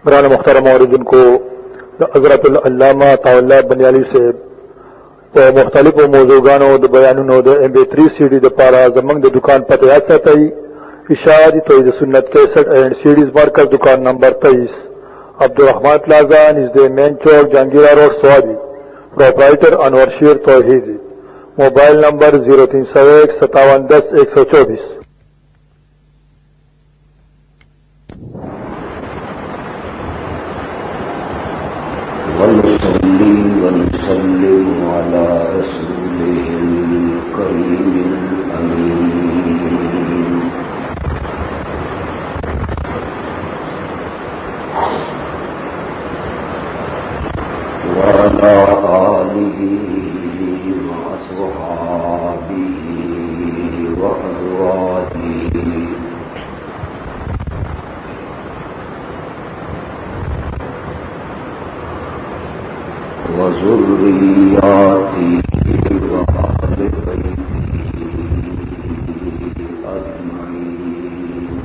قرآن مختار موردن کو حضرت العلامہ طاولہ بنیالی سے مختلف موضوعانو د بیانونو د MP3 CD د پارا زمنګ د دکان پته یاد ساتئ اشاعتی توحید سنت 61 اینڈ سیڈیز مارکز دکان نمبر 23 عبدالرحمان پلازا نزد مین چوک جہانگیرہ روڈ سوابی پروپرائٹر انور شیر توحیدی موبائل نمبر 03015710 ونصلي ونسلم على رسوله الكريم الأمين وعلى آله وأصحابه وأزواجه وذرياته وأهل بيته أجمعين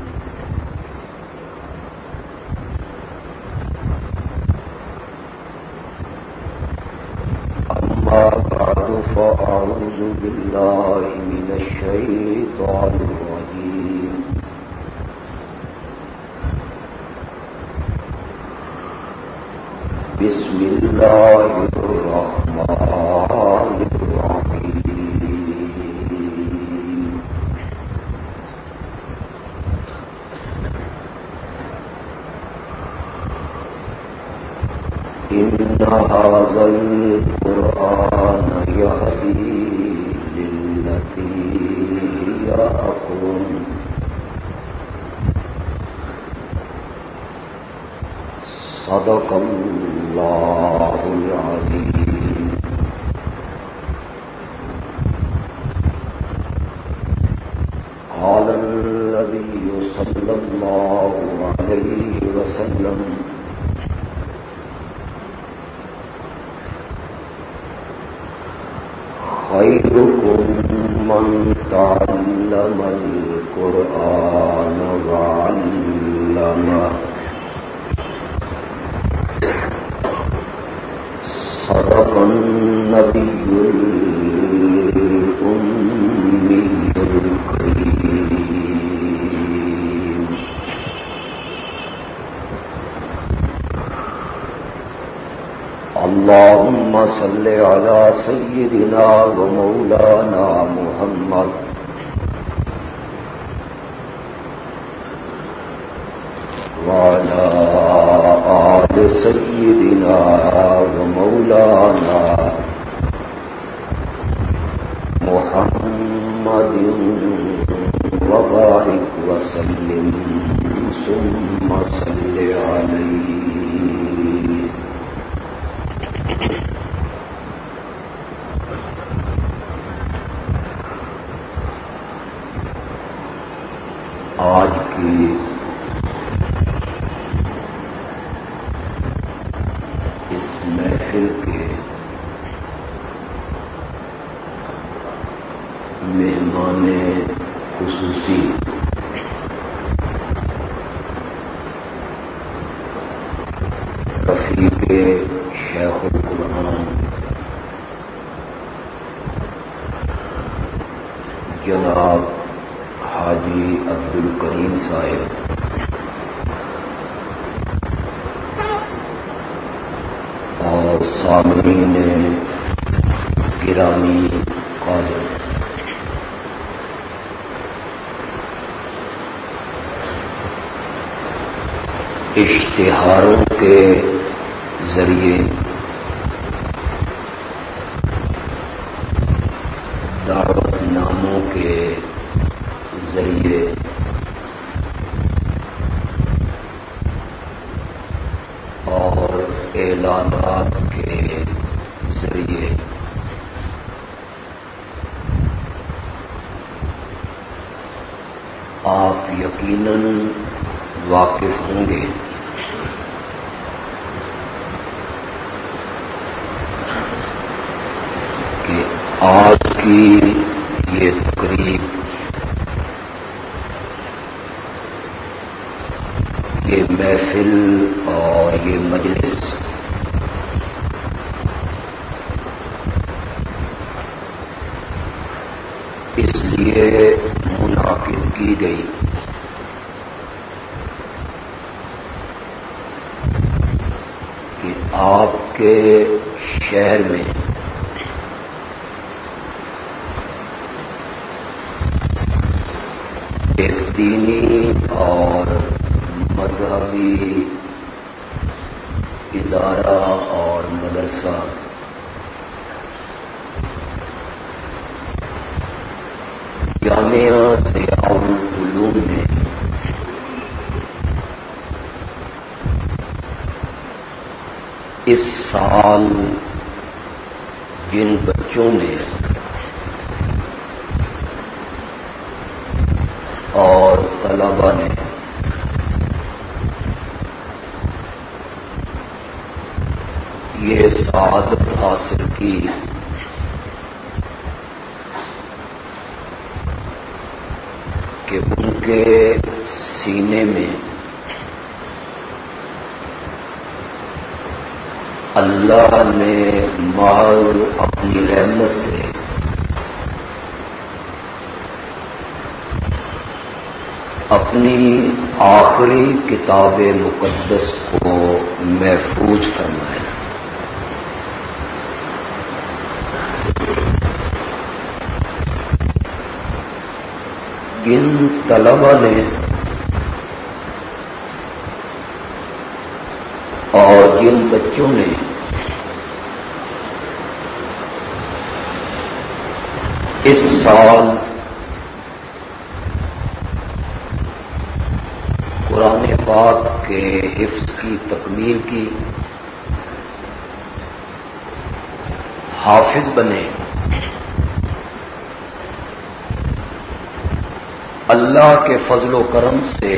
أما بعد فأعوذ بالله من الشيطان الرجيم بسم الله الرحمن الرحيم إن هذا القرآن يهدي للتي هي أقوم صدق الله العظيم قال النبي صلى الله عليه وسلم خيركم من تعلم القرآن وعلمه صدق النبي الأمي الكريم اللهم صل على سيدنا ومولانا محمد وعلى آل سيدنا ومولانا محمد وبارك وسلم ثم صل عليه آج کی اس محفل کے مہمان خصوصی رفیق شیخ القرآن جناب حاجی عبدالکریم صاحب اور سامعین گرامی قادر، اشتہاروں کے ذریعے دعوت ناموں کے ذریعے اور اعلانات کے ذریعے آپ یقیناً واقف ہوں گے کہ آج کی یہ تقریب یہ محفل اور یہ مجلس اس لیے منعقد کی گئی کہ آپ کے شہر میں ایک دینی اور مذہبی ادارہ اور مدرسہ جامعہ ضیاء العلوم میں اس سال جن بچوں نے اور طلباء نے یہ سعادت حاصل کی کہ ان کے سینے میں اللہ نے محض اپنی رحمت سے اپنی آخری کتاب مقدس کو محفوظ فرمایا. جن طلباء نے اور جن بچوں نے اس سال قرآن پاک کے حفظ کی تکمیل کی، حافظ بنے، اللہ کے فضل و کرم سے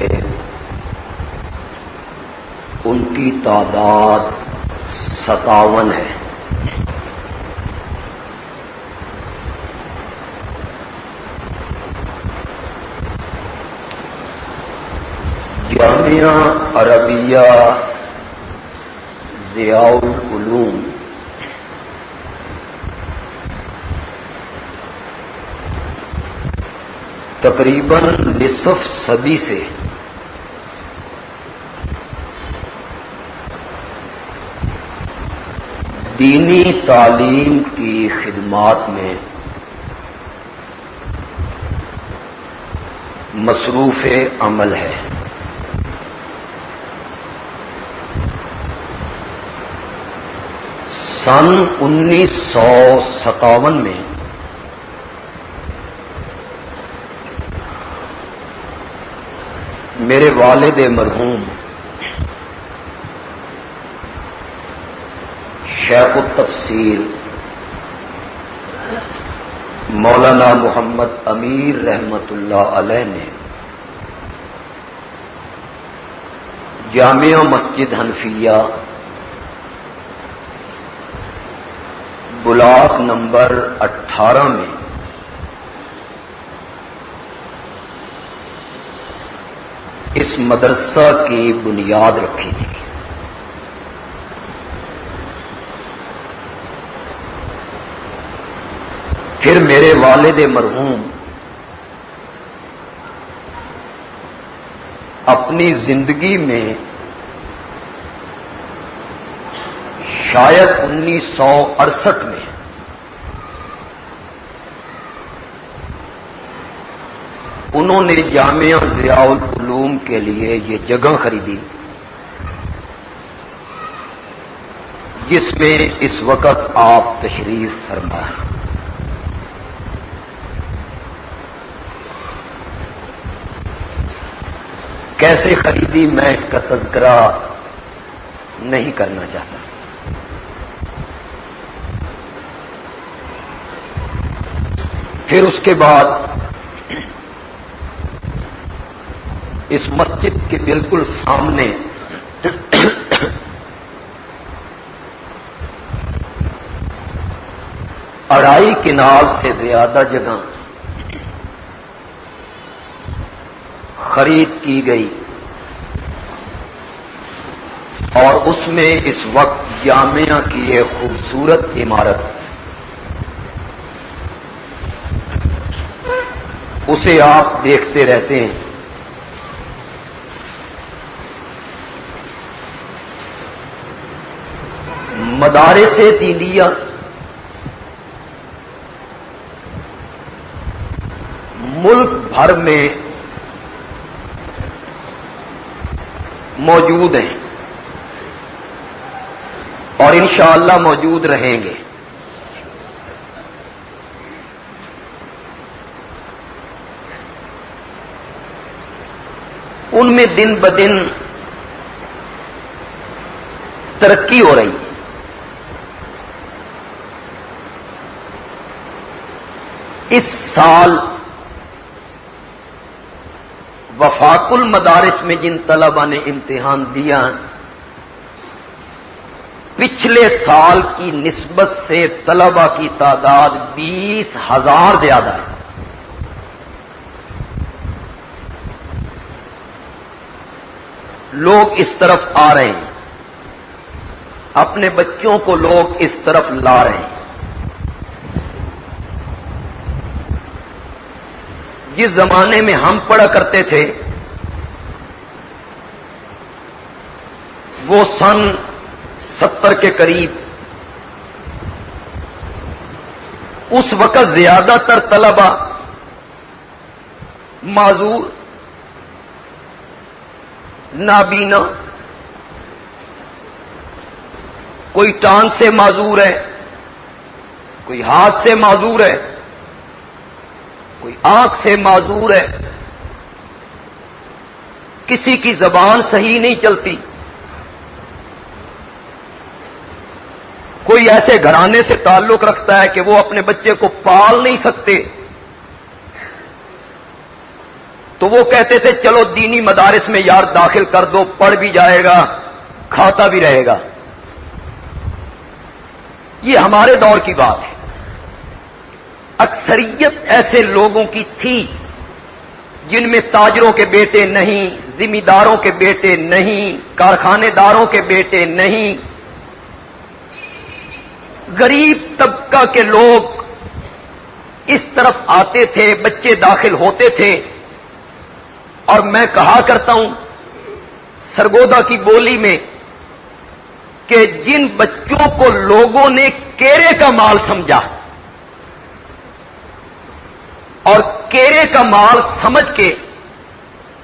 ان کی تعداد 57 ہے. جامعہ عربیہ ضیاء العلوم تقریباً نصف صدی سے دینی تعلیم کی خدمات میں مصروف عمل ہے. سن 1957 میں میرے والد مرحوم شیخ التفسیر مولانا محمد امیر رحمت اللہ علیہ نے جامعہ مسجد حنفیہ بلاک نمبر 18 میں اس مدرسہ کی بنیاد رکھی تھی. پھر میرے والد مرحوم اپنی زندگی میں شاید 1968 میں انہوں نے جامعہ ضیاء العلوم کے لیے یہ جگہ خریدی جس میں اس وقت آپ تشریف فرما ہیں. کیسے خریدی میں اس کا تذکرہ نہیں کرنا چاہتا. پھر اس کے بعد اس مسجد کے بالکل سامنے اڑائی کنال سے زیادہ جگہ خرید کی گئی اور اس میں اس وقت جامعہ کی ایک خوبصورت عمارت، اسے آپ دیکھتے رہتے ہیں۔ مدارس دینیہ ملک بھر میں موجود ہیں اور انشاءاللہ موجود رہیں گے۔ ان میں دن بدن ترقی ہو رہی ہے۔ اس سال وفاق المدارس میں جن طلباء نے امتحان دیا، پچھلے سال کی نسبت سے طلباء کی تعداد 20,000 زیادہ ہے۔ لوگ اس طرف آ رہے ہیں، اپنے بچوں کو لوگ اس طرف لا رہے ہیں۔ جس زمانے میں ہم پڑھا کرتے تھے وہ سن 70 کے قریب، اس وقت زیادہ تر طلباء معذور، نابینا، کوئی ٹانگ سے معذور ہے، کوئی ہاتھ سے معذور ہے، کوئی آنکھ سے معذور ہے، کسی کی زبان صحیح نہیں چلتی، کوئی ایسے گھرانے سے تعلق رکھتا ہے کہ وہ اپنے بچے کو پال نہیں سکتے، تو وہ کہتے تھے چلو دینی مدارس میں یار داخل کر دو، پڑھ بھی جائے گا، کھاتا بھی رہے گا۔ یہ ہمارے دور کی بات ہے۔ اکثریت ایسے لوگوں کی تھی جن میں تاجروں کے بیٹے نہیں، ذمہ داروں کے بیٹے نہیں، کارخانے داروں کے بیٹے نہیں، غریب طبقہ کے لوگ اس طرف آتے تھے، بچے داخل ہوتے تھے۔ اور میں کہا کرتا ہوں سرگودا کی بولی میں کہ جن بچوں کو لوگوں نے کیرے کا مال سمجھا اور کیرے کا مال سمجھ کے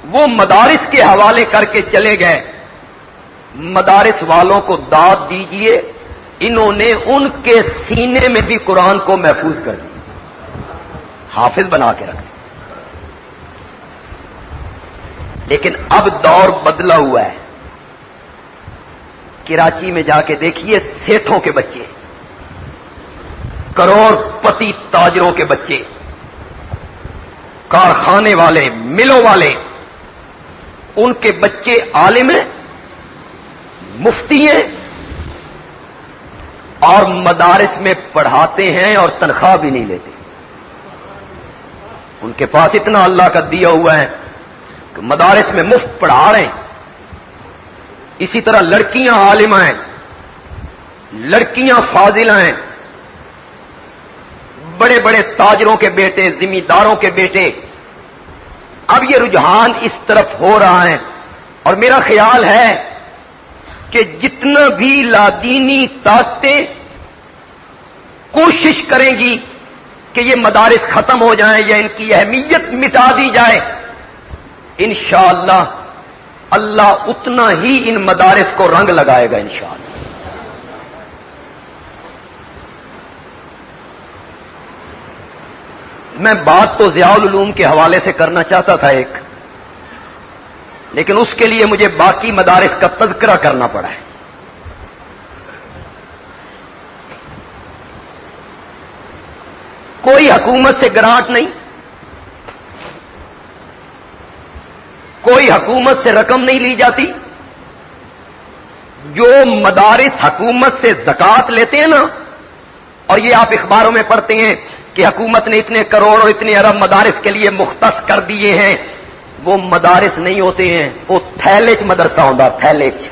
وہ مدارس کے حوالے کر کے چلے گئے، مدارس والوں کو داد دیجئے، انہوں نے ان کے سینے میں بھی قرآن کو محفوظ کر دیا، حافظ بنا کے رکھ دیا۔ لیکن اب دور بدلا ہوا ہے۔ کراچی میں جا کے دیکھیے، سیٹھوں کے بچے، کروڑ پتی تاجروں کے بچے، کارخانے والے، ملوں والے، ان کے بچے عالم ہیں، مفتی ہیں اور مدارس میں پڑھاتے ہیں اور تنخواہ بھی نہیں لیتے۔ ان کے پاس اتنا اللہ کا دیا ہوا ہے کہ مدارس میں مفت پڑھا رہے ہیں۔ اسی طرح لڑکیاں عالمہ ہیں، لڑکیاں فاضلہ ہیں، بڑے بڑے تاجروں کے بیٹے، ذمہ داروں کے بیٹے۔ اب یہ رجحان اس طرف ہو رہا ہے، اور میرا خیال ہے کہ جتنا بھی لادینی طاقتیں کوشش کریں گی کہ یہ مدارس ختم ہو جائیں یا ان کی اہمیت مٹا دی جائے، انشاءاللہ اللہ اتنا ہی ان مدارس کو رنگ لگائے گا انشاءاللہ۔ میں بات تو ضیاء العلوم کے حوالے سے کرنا چاہتا تھا ایک، لیکن اس کے لیے مجھے باقی مدارس کا تذکرہ کرنا پڑا ہے۔ کوئی حکومت سے گرانٹ نہیں، کوئی حکومت سے رقم نہیں لی جاتی۔ جو مدارس حکومت سے زکوٰۃ لیتے ہیں نا، اور یہ آپ اخباروں میں پڑھتے ہیں کہ حکومت نے اتنے کروڑ اور اتنے ارب مدارس کے لیے مختص کر دیے ہیں، وہ مدارس نہیں ہوتے ہیں، وہ تھیلے چ مدرسہ ہوتا، تھیلے چ۔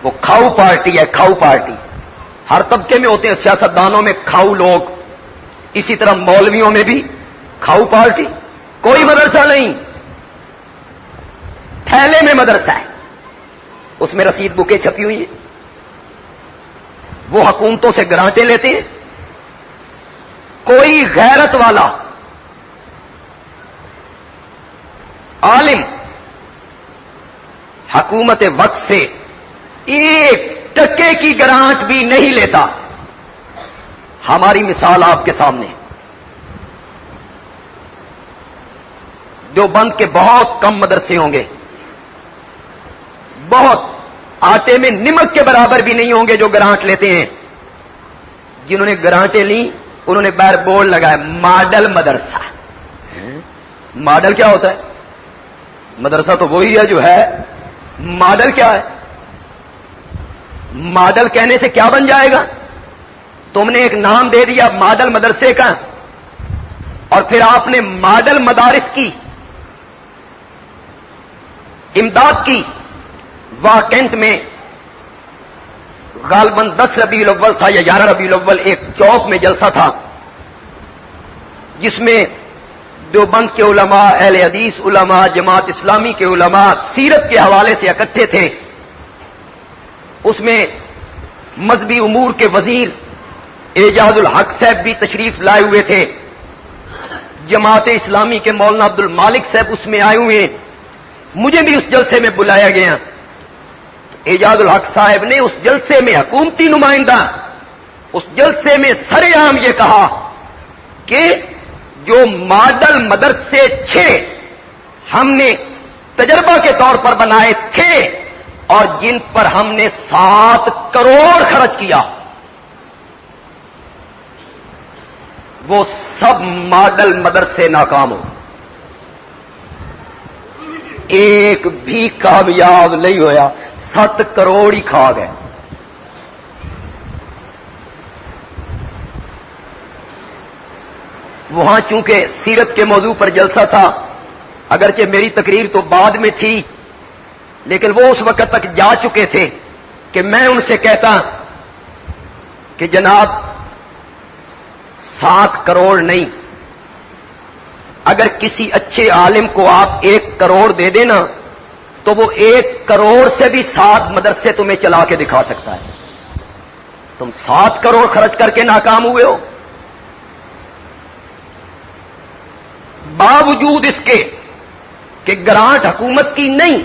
وہ کھاؤ پارٹی ہے، کھاؤ پارٹی. ہر طبقے میں ہوتے ہیں سیاستدانوں میں کھاؤ لوگ، اسی طرح مولویوں میں بھی کھاؤ پارٹی. کوئی مدرسہ نہیں، تھیلے میں مدرسہ ہے، اس میں رسید بکیں چھپی ہوئی ہیں. وہ حکومتوں سے گرانٹیں لیتے ہیں. کوئی غیرت والا عالم حکومت وقت سے ایک ٹکے کی گرانٹ بھی نہیں لیتا. ہماری مثال آپ کے سامنے. دیوبند کے بہت کم مدرسے ہوں گے، بہت، آٹے میں نمک کے برابر بھی نہیں ہوں گے جو گرانٹ لیتے ہیں. جنہوں نے گرانٹیں لیں انہوں نے باہر بورڈ لگایا ماڈل مدرسہ. ماڈل کیا ہوتا ہے؟ مدرسہ تو وہی ہے جو ہے. ماڈل کیا ہے؟ ماڈل کہنے سے کیا بن جائے گا؟ تم نے ایک نام دے دیا ماڈل مدرسے کا، اور پھر آپ نے ماڈل مدارس کی امداد کی. واکنٹ میں غالباً 10 ربیع الاول تھا یا 11 ربیع الاول، ایک چوک میں جلسہ تھا جس میں دیوبند کے علماء، اہل حدیث علماء، جماعت اسلامی کے علماء سیرت کے حوالے سے اکٹھے تھے. اس میں مذہبی امور کے وزیر اعجاز الحق صاحب بھی تشریف لائے ہوئے تھے. جماعت اسلامی کے مولانا عبد المالک صاحب اس میں آئے ہوئے. مجھے بھی اس جلسے میں بلایا گیا. اعجاز الحق صاحب نے اس جلسے میں، حکومتی نمائندہ، اس جلسے میں سرے عام یہ کہا کہ جو ماڈل مدرسے 6 ہم نے تجربہ کے طور پر بنائے تھے اور جن پر ہم نے 7 کروڑ خرچ کیا، وہ سب ماڈل مدرسے ناکام ہو، ایک بھی کامیاب نہیں ہویا. 7 کروڑ ہی کھا گئے. وہاں چونکہ سیرت کے موضوع پر جلسہ تھا، اگرچہ میری تقریر تو بعد میں تھی، لیکن وہ اس وقت تک جا چکے تھے کہ میں ان سے کہتا کہ جناب 7 کروڑ نہیں، اگر کسی اچھے عالم کو آپ 1 کروڑ دے دینا تو وہ 1 کروڑ سے بھی 7 مدرسے تمہیں چلا کے دکھا سکتا ہے. تم 7 کروڑ خرچ کر کے ناکام ہوئے ہو. باوجود اس کے کہ گرانٹ حکومت کی نہیں،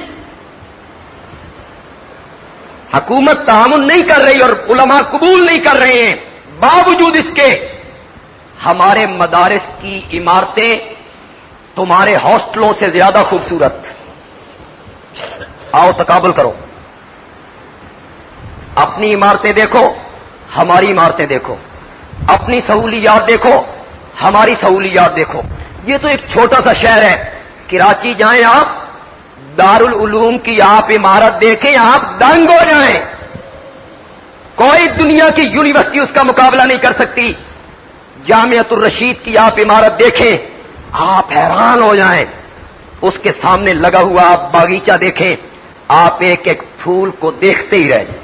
حکومت تعاون نہیں کر رہی اور علماء قبول نہیں کر رہے ہیں، باوجود اس کے ہمارے مدارس کی عمارتیں تمہارے ہاسٹلوں سے زیادہ خوبصورت. آؤ تقابل کرو، اپنی عمارتیں دیکھو، ہماری عمارتیں دیکھو، اپنی سہولیات دیکھو، ہماری سہولیات دیکھو. یہ تو ایک چھوٹا سا شہر ہے. کراچی جائیں آپ، دارالعلوم کی آپ عمارت دیکھیں، آپ دنگ ہو جائیں. کوئی دنیا کی یونیورسٹی اس کا مقابلہ نہیں کر سکتی. جامعۃ الرشید کی آپ عمارت دیکھیں، آپ حیران ہو جائیں. اس کے سامنے لگا ہوا آپ باغیچہ دیکھیں، آپ ایک ایک پھول کو دیکھتے ہی رہ جائیں.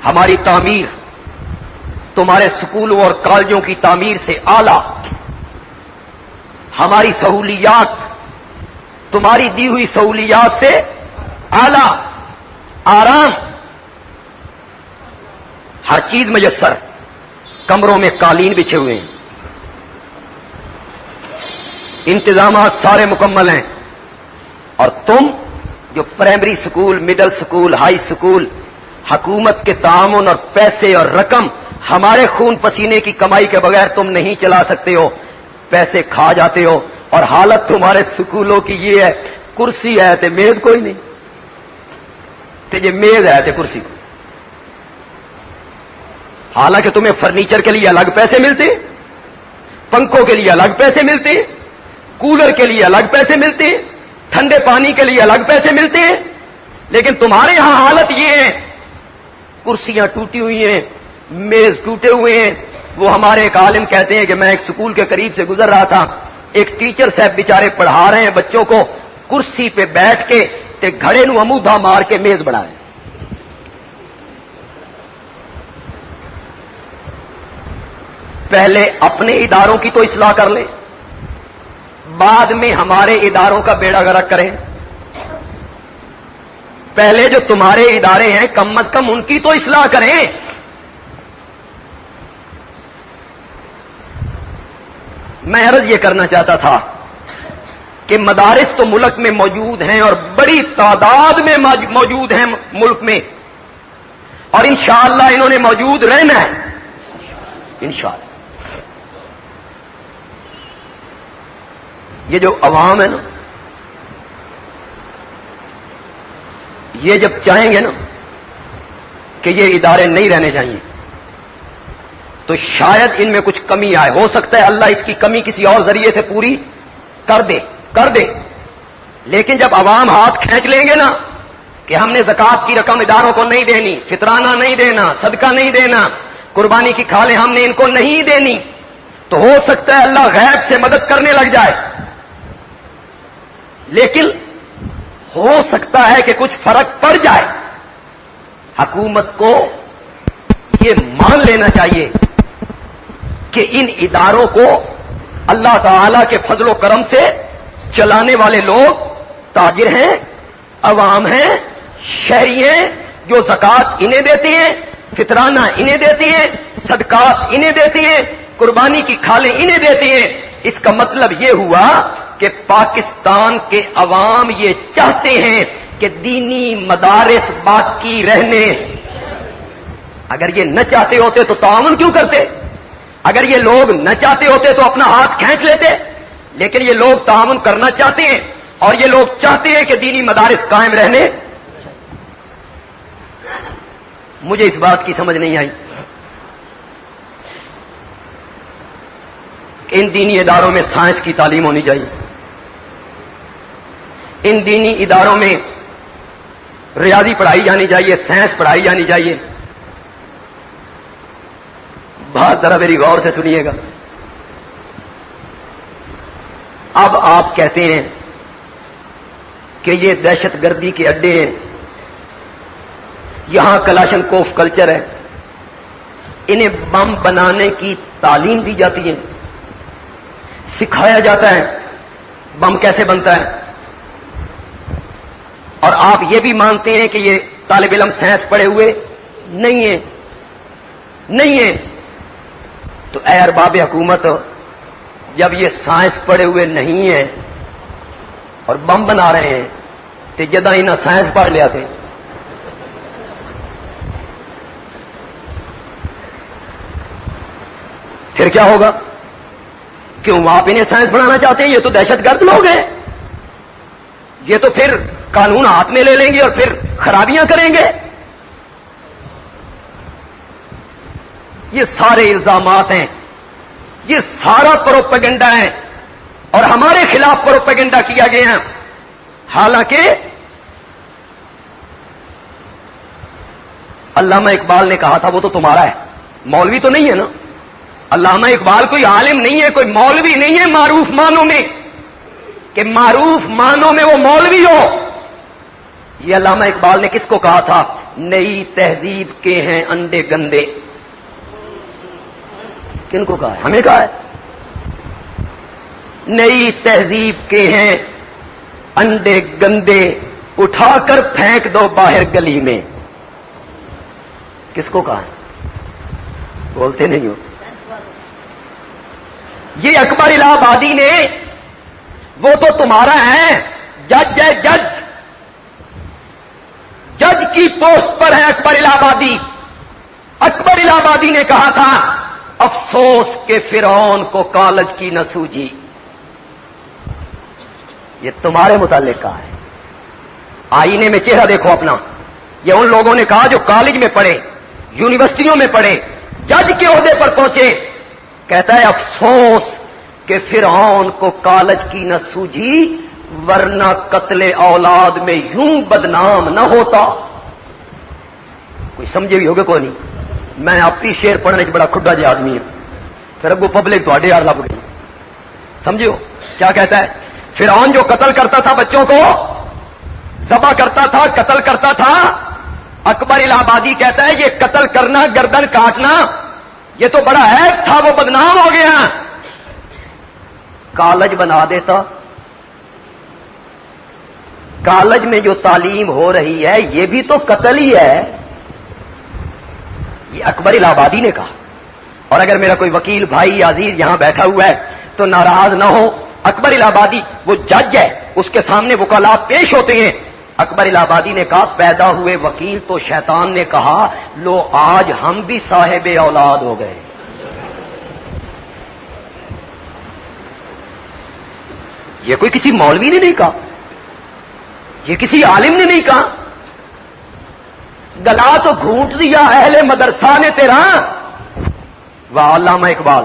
ہماری تعمیر تمہارے سکولوں اور کالجوں کی تعمیر سے اعلیٰ. ہماری سہولیات تمہاری دی ہوئی سہولیات سے اعلیٰ. آرام، ہر چیز میسر، کمروں میں قالین بچھے ہوئے ہیں، انتظامات سارے مکمل ہیں. اور تم جو primary school, middle school, high school حکومت کے تعاون اور پیسے اور رقم ہمارے خون پسینے کی کمائی کے بغیر تم نہیں چلا سکتے ہو، پیسے کھا جاتے ہو. اور حالت تمہارے سکولوں کی یہ ہے، کرسی ہے تے میز کوئی نہیں، تے یہ میز ہے تے کرسی کوئی. حالانکہ تمہیں فرنیچر کے لیے الگ پیسے ملتے، پنکھوں کے لیے الگ پیسے ملتے، کولر کے لیے الگ پیسے ملتے، ٹھنڈے پانی کے لیے الگ پیسے ملتے ہیں. لیکن تمہارے یہاں حالت یہ ہے، کرسیاں ٹوٹی ہوئی ہیں، میز ٹوٹے ہوئے ہیں. وہ ہمارے ایک عالم کہتے ہیں کہ میں ایک سکول کے قریب سے گزر رہا تھا، ایک ٹیچر صاحب بیچارے پڑھا رہے ہیں بچوں کو, کرسی پہ بیٹھ کے تے گھڑے نو امودھا مار کے میز بنائے. پہلے اپنے اداروں کی تو اصلاح کر لیں, بعد میں ہمارے اداروں کا بیڑا غرق کریں. پہلے جو تمہارے ادارے ہیں کم از کم ان کی تو اصلاح کریں. میں عرض یہ کرنا چاہتا تھا کہ مدارس تو ملک میں موجود ہیں اور بڑی تعداد میں موجود ہیں ملک میں, اور انشاءاللہ انہوں نے موجود رہنا ہے انشاءاللہ. یہ جو عوام ہے نا, یہ جب چاہیں گے نا کہ یہ ادارے نہیں رہنے چاہیے تو شاید ان میں کچھ کمی آئے. ہو سکتا ہے اللہ اس کی کمی کسی اور ذریعے سے پوری کر دے. لیکن جب عوام ہاتھ کھینچ لیں گے نا کہ ہم نے زکوٰۃ کی رقم اداروں کو نہیں دینی, فطرانہ نہیں دینا, صدقہ نہیں دینا, قربانی کی کھالیں ہم نے ان کو نہیں دینی, تو ہو سکتا ہے اللہ غیب سے مدد کرنے لگ جائے. لیکن ہو سکتا ہے کہ کچھ فرق پڑ جائے. حکومت کو یہ مان لینا چاہیے کہ ان اداروں کو اللہ تعالی کے فضل و کرم سے چلانے والے لوگ تاجر ہیں, عوام ہیں, شہری ہیں, جو زکوٰۃ انہیں دیتے ہیں, فطرانہ انہیں دیتے ہیں, صدقات انہیں دیتے ہیں, قربانی کی کھالیں انہیں دیتے ہیں. اس کا مطلب یہ ہوا کہ پاکستان کے عوام یہ چاہتے ہیں کہ دینی مدارس باقی رہنے. اگر یہ نہ چاہتے ہوتے تو تعاون کیوں کرتے؟ اگر یہ لوگ نہ چاہتے ہوتے تو اپنا ہاتھ کھینچ لیتے. لیکن یہ لوگ تعاون کرنا چاہتے ہیں اور یہ لوگ چاہتے ہیں کہ دینی مدارس قائم رہنے. مجھے اس بات کی سمجھ نہیں آئی کہ ان دینی اداروں میں سائنس کی تعلیم ہونی چاہیے, ان دینی اداروں میں ریاضی پڑھائی جانی چاہیے, سائنس پڑھائی جانی چاہیے. بات ذرا میری غور سے سنیے گا. اب آپ کہتے ہیں کہ یہ دہشت گردی کے اڈے ہیں, یہاں کلاشن کوف کلچر ہے, انہیں بم بنانے کی تعلیم دی جاتی ہے, سکھایا جاتا ہے بم کیسے بنتا ہے, اور آپ یہ بھی مانتے ہیں کہ یہ طالب علم سائنس پڑھے ہوئے نہیں ہیں. تو اے ارباب حکومت, جب یہ سائنس پڑھے ہوئے نہیں ہیں اور بم بنا رہے ہیں تو جدہ انہیں سائنس پڑھ لیا تھے. پھر کیا ہوگا؟ کیوں آپ انہیں سائنس پڑھانا چاہتے ہیں؟ یہ تو دہشت گرد لوگ ہیں, یہ تو پھر قانون ہاتھ میں لے لیں گے اور پھر خرابیاں کریں گے. یہ سارے الزامات ہیں, یہ سارا پروپیگنڈا ہے اور ہمارے خلاف پروپیگنڈا کیا گیا ہے. حالانکہ علامہ اقبال نے کہا تھا وہ تو تمہارا ہے, مولوی تو نہیں ہے نا. علامہ اقبال کوئی عالم نہیں ہے, کوئی مولوی نہیں ہے معروف معنوں میں کہ معروف معنوں میں وہ مولوی ہو. یہ علامہ اقبال نے کس کو کہا تھا؟ نئی تہذیب کے ہیں انڈے گندے. کن کو کہا ہے؟ ہمیں کہا ہے. نئی تہذیب کے ہیں انڈے گندے, اٹھا کر پھینک دو باہر گلی میں. کس کو کہا ہے؟ بولتے نہیں ہو. یہ اکبر الہ آبادی نے, وہ تو تمہارا ہے, جج ہے, جج کی پوسٹ پر ہے اکبر الہ آبادی. اکبر الہ آبادی نے کہا تھا افسوس کہ فرعون کو کالج کی نہ سوجی. یہ تمہارے متعلق کہا ہے. آئینے میں چہرہ دیکھو اپنا. یہ ان لوگوں نے کہا جو کالج میں پڑھے, یونیورسٹیوں میں پڑھے, جج کے عہدے پر پہنچے. کہتا ہے افسوس کہ فرعون کو کالج کی نہ سوجی, ورنہ قتل اولاد میں یوں بدنام نہ ہوتا. کوئی سمجھے بھی ہوگے کوئی نہیں. میں آپ کی شعر پڑھنے سے بڑا کھڈا جی آدمی ہوں, پھر اگو پبلک تھوڑے یار لب گئی, سمجھو. کیا کہتا ہے؟ فرعون جو قتل کرتا تھا بچوں کو، ذبح کرتا تھا، قتل کرتا تھا، اکبر الہ آبادی کہتا ہے یہ قتل کرنا، گردن کاٹنا، یہ تو بڑا عیب تھا، وہ بدنام ہو گیا، کالج بنا دیتا۔ کالج میں جو تعلیم ہو رہی ہے یہ بھی تو قتل ہی ہے، یہ اکبر الہ آبادی نے کہا۔ اور اگر میرا کوئی وکیل بھائی عزیز یہاں بیٹھا ہوا ہے تو ناراض نہ ہو، اکبر الہ آبادی وہ جج ہے، اس کے سامنے وکلاء پیش ہوتے ہیں۔ اکبر الہ آبادی نے کہا پیدا ہوئے وکیل تو شیطان نے کہا لو آج ہم بھی صاحب اولاد ہو گئے۔ یہ کوئی کسی مولوی نے نہیں کہا، یہ کسی عالم نے نہیں کہا، گلا تو گھونٹ دیا اہل مدرسہ نے تیرا۔ واہ علامہ اقبال،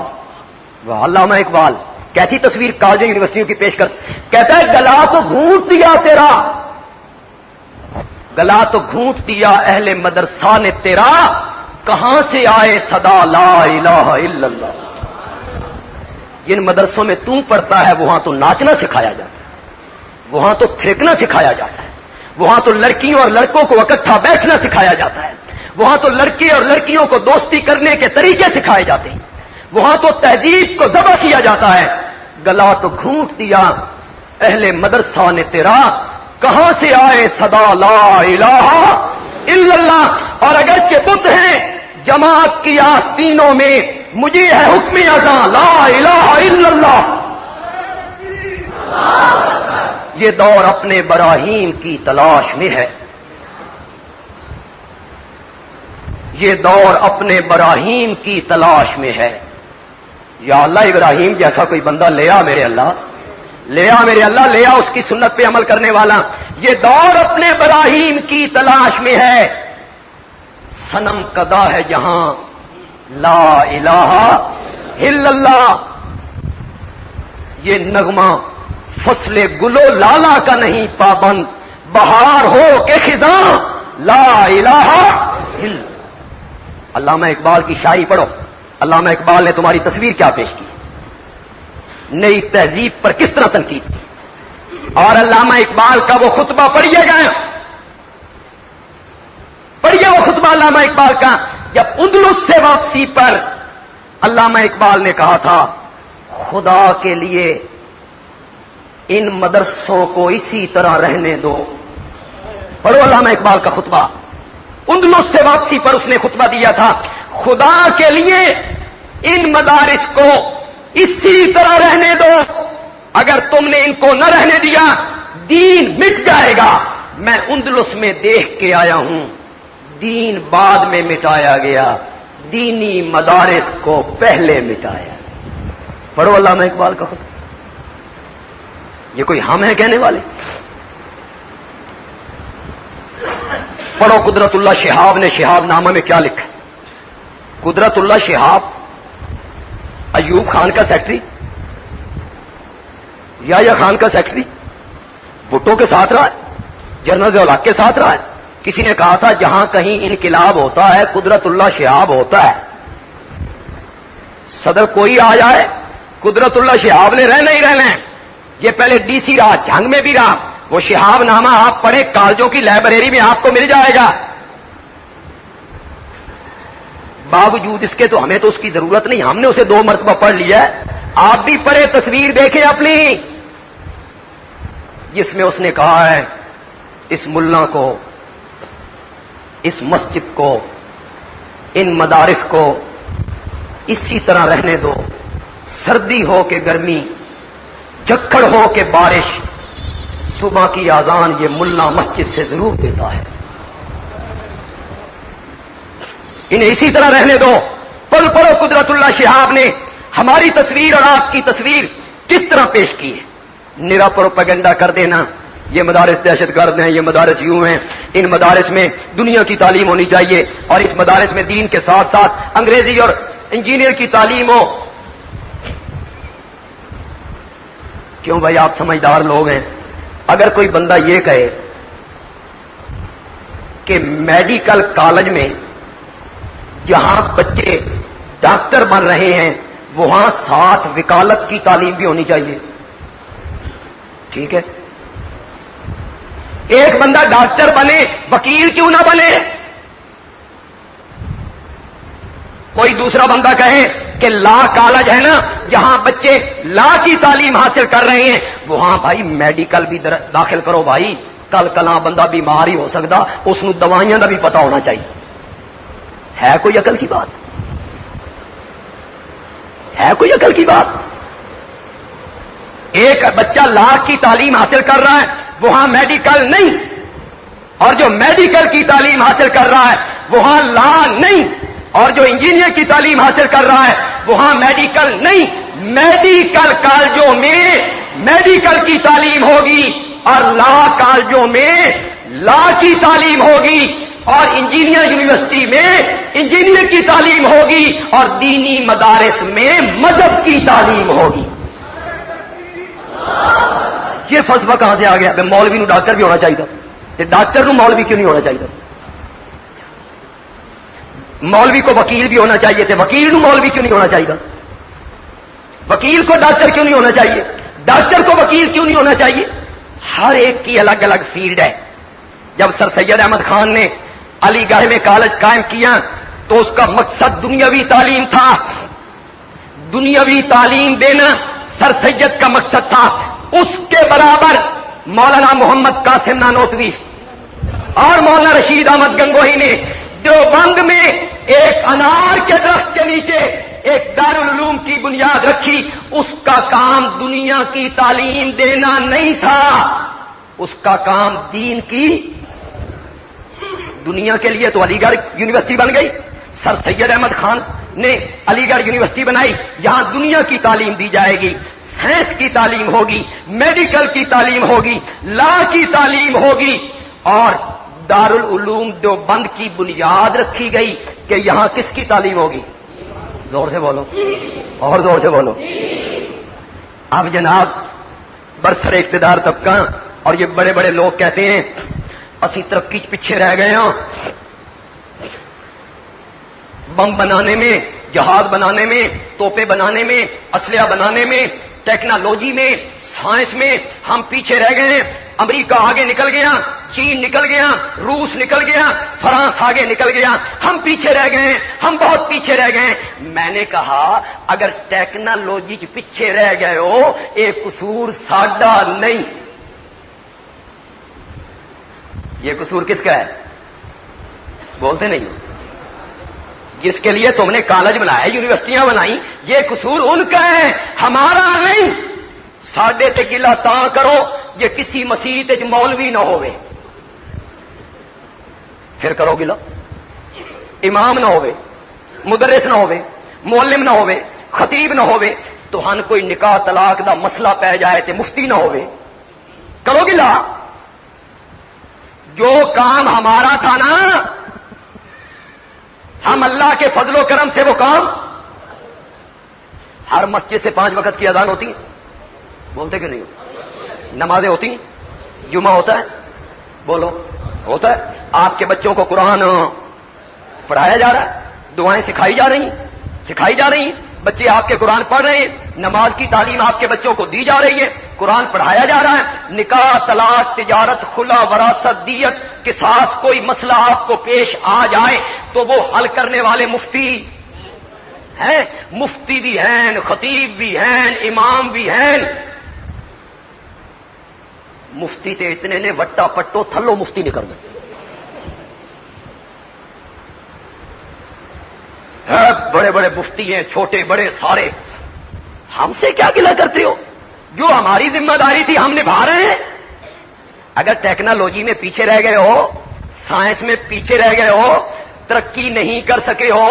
واہ علامہ اقبال، کیسی تصویر کالجوں یونیورسٹیوں کی پیش کر، کہتا ہے گلا تو گھونٹ دیا تیرا، گلا تو گھونٹ دیا اہل مدرسہ نے تیرا، کہاں سے آئے صدا لا الہ الا اللہ۔ جن مدرسوں میں تو پڑھتا ہے وہاں تو ناچنا سکھایا جاتا ہے، وہاں تو تھرکنا سکھایا جاتا ہے، وہاں تو لڑکیوں اور لڑکوں کو اکٹھا بیٹھنا سکھایا جاتا ہے، وہاں تو لڑکے اور لڑکیوں کو دوستی کرنے کے طریقے سکھائے جاتے ہیں، وہاں تو تہذیب کو ذبح کیا جاتا ہے۔ گلا تو گھونٹ دیا اہل مدرسہ نے تیرا، کہاں سے آئے صدا لا الہ الا اللہ۔ اور اگرچہ بت ہیں جماعت کی آستینوں میں، مجھے ہے حکم اذاں لا الہ الا اللہ۔ یہ دور اپنے براہیم کی تلاش میں ہے، یہ دور اپنے براہیم کی تلاش میں ہے۔ یا اللہ ابراہیم جیسا کوئی بندہ لے آ میرے اللہ، لے آ میرے اللہ، لے آ اس کی سنت پہ عمل کرنے والا۔ یہ دور اپنے براہیم کی تلاش میں ہے، صنم کدا ہے جہاں لا الہ الا اللہ۔ یہ نغمہ فصل گلو لالا کا نہیں پابند، بہار ہو کہ خزاں لا الہ الا۔ علامہ اقبال کی شاعری پڑھو، علامہ اقبال نے تمہاری تصویر کیا پیش کی، نئی تہذیب پر کس طرح تنقید کی۔ اور علامہ اقبال کا وہ خطبہ پڑھیے گا، پڑھیے وہ خطبہ علامہ اقبال کا، جب اندلس سے واپسی پر علامہ اقبال نے کہا تھا خدا کے لیے ان مدرسوں کو اسی طرح رہنے دو۔ پڑھو علامہ اقبال کا خطبہ، اندلس سے واپسی پر اس نے خطبہ دیا تھا، خدا کے لیے ان مدارس کو اسی طرح رہنے دو، اگر تم نے ان کو نہ رہنے دیا دین مٹ جائے گا۔ میں اندلس میں دیکھ کے آیا ہوں، دین بعد میں مٹایا گیا، دینی مدارس کو پہلے مٹایا۔ پڑھو علامہ اقبال کا خطبہ، یہ کوئی ہم ہیں کہنے والے؟ پڑھو قدرت اللہ شہاب نے شہاب نامہ میں کیا لکھا۔ قدرت اللہ شہاب ایوب خان کا سیکٹری، یا خان کا سیکٹری، بھٹو کے ساتھ رہا ہے، جنرل ضیاء الحق کے ساتھ رہا ہے۔ کسی نے کہا تھا جہاں کہیں انقلاب ہوتا ہے قدرت اللہ شہاب ہوتا ہے، صدر کوئی آ جائے قدرت اللہ شہاب نے رہنا ہی رہنا ہے۔ یہ پہلے ڈی سی رہا، جنگ میں بھی رہا، وہ شہاب نامہ آپ پڑھیں کالجوں کی لائبریری میں آپ کو مل جائے گا۔ باوجود اس کے تو ہمیں تو اس کی ضرورت نہیں، ہم نے اسے 2 مرتبہ پڑھ لیا ہے، آپ بھی پڑھیں، تصویر دیکھیں اپنی، جس میں اس نے کہا ہے اس ملا کو، اس مسجد کو، ان مدارس کو اسی طرح رہنے دو، سردی ہو کہ گرمی، جھکڑ ہو کہ بارش، صبح کی اذان یہ ملا مسجد سے ضرور دیتا ہے، انہیں اسی طرح رہنے دو۔ پڑھو قدرت اللہ شہاب نے ہماری تصویر اور آپ کی تصویر کس طرح پیش کی ہے۔ نرا پروپیگنڈا کر دینا یہ مدارس دہشت گرد ہیں، یہ مدارس یوں ہیں، ان مدارس میں دنیا کی تعلیم ہونی چاہیے اور اس مدارس میں دین کے ساتھ ساتھ انگریزی اور انجینئر کی تعلیم ہو۔ کیوں بھائی آپ سمجھدار لوگ ہیں، اگر کوئی بندہ یہ کہے کہ میڈیکل کالج میں جہاں بچے ڈاکٹر بن رہے ہیں وہاں ساتھ وکالت کی تعلیم بھی ہونی چاہیے، ٹھیک ہے، ایک بندہ ڈاکٹر بنے، وکیل کیوں نہ بنے؟ کوئی دوسرا بندہ کہے کہ لا کالج ہے نا جہاں بچے لا کی تعلیم حاصل کر رہے ہیں، وہاں بھائی میڈیکل بھی داخل کرو بھائی، کل کلاں بندہ بیمار ہی ہو سکتا، اس نو دوائیاں کا بھی پتا ہونا چاہیے۔ ہے کوئی عقل کی بات؟ ہے کوئی عقل کی بات؟ ایک بچہ لا کی تعلیم حاصل کر رہا ہے، وہاں میڈیکل نہیں، اور جو میڈیکل کی تعلیم حاصل کر رہا ہے وہاں لا نہیں، اور جو انجینئر کی تعلیم حاصل کر رہا ہے وہاں میڈیکل نہیں۔ میڈیکل کالجوں میں میڈیکل کی تعلیم ہوگی اور لا کالجوں میں لا کی تعلیم ہوگی، اور انجینئر یونیورسٹی میں انجینئر کی تعلیم ہوگی، اور دینی مدارس میں مذہب کی تعلیم ہوگی۔ یہ فلسفہ کہاں سے آ گیا؟ مولوی نو ڈاکٹر بھی ہونا چاہیے، تے ڈاکٹر نو مولوی کیوں نہیں ہونا چاہیے؟ مولوی کو وکیل بھی ہونا چاہیے تھے، وکیل نو مولوی کیوں نہیں ہونا چاہیے؟ وکیل کو ڈاکٹر کیوں نہیں ہونا چاہیے؟ ڈاکٹر کو وکیل کیوں نہیں ہونا چاہیے؟ ہر ایک کی الگ الگ فیلڈ ہے۔ جب سر سید احمد خان نے علی گڑھ میں کالج قائم کیا تو اس کا مقصد دنیاوی تعلیم تھا، دنیاوی تعلیم دینا سر سید کا مقصد تھا۔ اس کے برابر مولانا محمد قاسم نانوتوی اور مولانا رشید احمد گنگوہی نے دیوبند میں ایک انار کے درخت کے نیچے ایک دارالعلوم کی بنیاد رکھی۔ اس کا کام دنیا کی تعلیم دینا نہیں تھا، اس کا کام دین کی۔ دنیا کے لیے تو علی گڑھ یونیورسٹی بن گئی، سر سید احمد خان نے علی گڑھ یونیورسٹی بنائی، یہاں دنیا کی تعلیم دی جائے گی، سائنس کی تعلیم ہوگی، میڈیکل کی تعلیم ہوگی، لا کی تعلیم ہوگی، اور دارالعلوم دیوبند کی بنیاد رکھی گئی کہ یہاں کس کی تعلیم ہوگی؟ زور سے بولو اور زور سے بولو۔ اب جناب برسر اقتدار طبقہ اور یہ بڑے بڑے لوگ کہتے ہیں اسی ترقی پیچھے رہ گئے ہیں، بم بنانے میں، جہاز بنانے میں، توپیں بنانے میں، اسلحہ بنانے میں، ٹیکنالوجی میں، سائنس میں ہم پیچھے رہ گئے ہیں۔ امریکہ آگے نکل گیا، چین نکل گیا، روس نکل گیا، فرانس آگے نکل گیا، ہم پیچھے رہ گئے ہیں، ہم بہت پیچھے رہ گئے ہیں۔ میں نے کہا اگر ٹیکنالوجی کے پیچھے رہ گئے ہو ایک قصور ساڈا نہیں، یہ قصور کس کا ہے؟ بولتے نہیں ہو؟ جس کے لیے تم نے کالج بنایا، یونیورسٹیاں بنائی، یہ قصور ان کا ہے، ہمارا نہیں۔ ساڈے تے گلا تاں کرو یہ کسی مسیت مولوی نہ ہوئے، پھر کرو گلا، امام نہ ہوئے، مدرس نہ ہوئے، معلم نہ ہوئے، خطیب نہ ہوئے، تو ہن کوئی نکاح طلاق دا مسئلہ پہ جائے تے مفتی نہ ہوئے، کرو گلا۔ جو کام ہمارا تھا نا، ہم اللہ کے فضل و کرم سے وہ کام، ہر مسجد سے 5 وقت کی اذان ہوتی ہے، بولتے کہ نہیں؟ نمازیں ہوتی ہیں، جمعہ ہوتا ہے، بولو ہوتا ہے، آپ کے بچوں کو قرآن پڑھایا جا رہا ہے، دعائیں سکھائی جا رہی ہیں، بچے آپ کے قرآن پڑھ رہے ہیں، نماز کی تعلیم آپ کے بچوں کو دی جا رہی ہے، قرآن پڑھایا جا رہا ہے۔ نکاح، طلاق، تجارت، خلا، وراثت، دیت، قصاص، کوئی مسئلہ آپ کو پیش آ جائے تو وہ حل کرنے والے مفتی ہیں، مفتی بھی ہیں، خطیب بھی ہیں، امام بھی ہیں۔ مفتی تے اتنے نے وٹا پٹو تھلو مفتی نکل گئے، بڑے بڑے مفتی ہیں، چھوٹے بڑے سارے۔ ہم سے کیا گلہ کرتے ہو؟ جو ہماری ذمہ داری تھی ہم نبھا رہے ہیں۔ اگر ٹیکنالوجی میں پیچھے رہ گئے ہو، سائنس میں پیچھے رہ گئے ہو، ترقی نہیں کر سکے ہو،